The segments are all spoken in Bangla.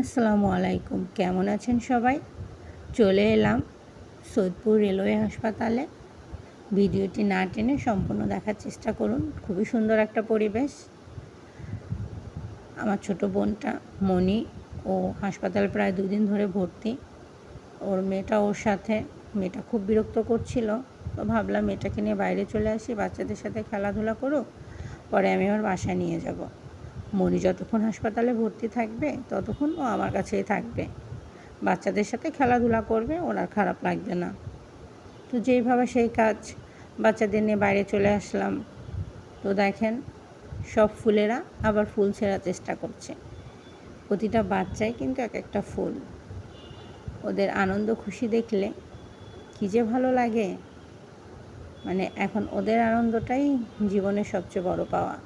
আসসালামু আলাইকুম। কেমন আছেন সবাই? চলে এলাম সৈয়দপুর রেলওয়ে হাসপাতালে। ভিডিওটি না টেনে সম্পূর্ণ দেখার চেষ্টা করুন। খুবই সুন্দর একটা পরিবেশ। আমার ছোট বোনটা মনি ও হাসপাতালে প্রায় 2 দিন ধরে ভর্তি। ওর মেয়েটা ওর সাথে। মেয়েটা খুব বিরক্ত করছিল। তো ভাবলাম মেয়েটাকে নিয়ে বাইরে চলে আসি, বাচ্চাদের সাথে খেলাধুলা করুক, পরে আমি আমার বাসায় নিয়ে যাব। মনি যতক্ষণ হাসপাতালে ভর্তি থাকবে ততক্ষণ ও আমার কাছেই থাকবে, বাচ্চাদের সাথে খেলাধুলা করবে, ওর আর খারাপ লাগবে না। তো যেইভাবে সেই কাজ, বাচ্চাদের নিয়ে বাইরে চলে আসলাম। তো দেখেন সব ফুলেরা আবার ফুল ছেঁড়ার চেষ্টা করছে। প্রতিটা বাচ্চাই কিন্তু এক একটা ফুল। ওদের আনন্দ খুশি দেখলে কী যে ভালো লাগে। মানে এখন ওদের আনন্দটাই জীবনের সবচেয়ে বড় পাওয়া।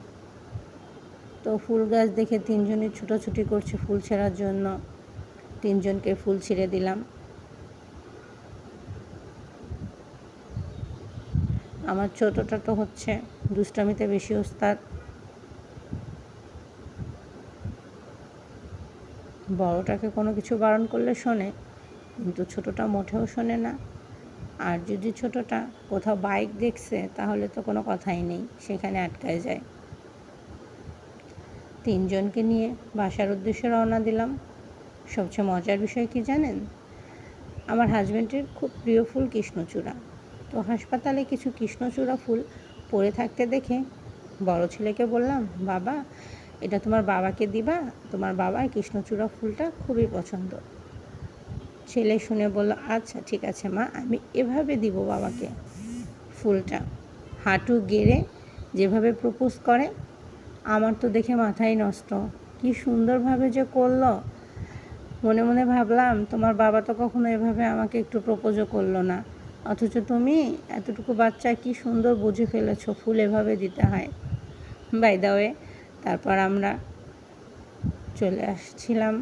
তো ফুল গাছ দেখে 3 জনই ছুটোছুটি করছে ফুল ছেঁড়ার জন্য। 3 জনকে ফুল ছিঁড়ে দিলাম। আমার ছোটোটা তো হচ্ছে দুষ্টামিতে বেশি ওস্তাদ। বড়টাকে কোনো কিছু বারণ করলে শোনে, কিন্তু ছোটোটা মোটেও শোনে না। আর যদি ছোটোটা কোথাও বাইক দেখছে তাহলে তো কোনো কথাই নেই, সেখানে আটকায় যায়। 3 জনকে নিয়ে বাসার উদ্দেশ্যে রওনা দিলাম। সবচেয়ে মজার বিষয় কি জানেন? আমার হাজব্যান্ডের খুব প্রিয় ফুল কৃষ্ণচূড়া। তো হাসপাতালে কিছু কৃষ্ণচূড়া ফুল পড়ে থাকতে দেখে বড় ছেলেকে বললাম, বাবা এটা তোমার বাবাকে দিবা, তোমার বাবার কৃষ্ণচূড়া ফুলটা খুবই পছন্দ। ছেলে শুনে বলল, আচ্ছা ঠিক আছে মা, আমি এভাবে দিব বাবাকে ফুলটা। হাঁটু গেড়ে যেভাবে প্রপোজ করে, আমার তো দেখে মাথাই নষ্ট। কি সুন্দরভাবে যে করলো। মনে মনে ভাবলাম, তোমার বাবা তো কখনো এভাবে আমাকে একটু প্রপোজও করলো না, অথচ তুমি এতটুকু বাচ্চা কি সুন্দর বুঝে ফেলেছো ফুল এভাবে দিতে হয়। বাই দ্য ওয়ে, তারপর আমরা চলে আসছিলাম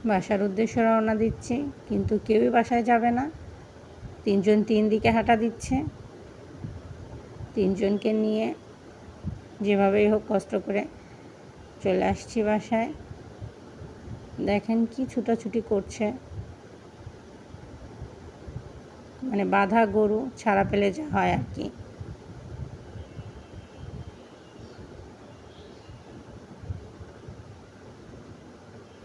বাসার উদ্দেশ্যে, রওনা দিচ্ছি, কিন্তু কেউই বাসায় যাবে না। 3 জন 3 দিকে হাঁটা দিচ্ছে। 3 জনকে নিয়ে যেভাবেই হোক কষ্ট করে চলে আসছি বাসায়। দেখেন কি ছুটাছুটি করছে, মানে বাঁধা গরু ছাড়া পেলে যা হয় আর কি।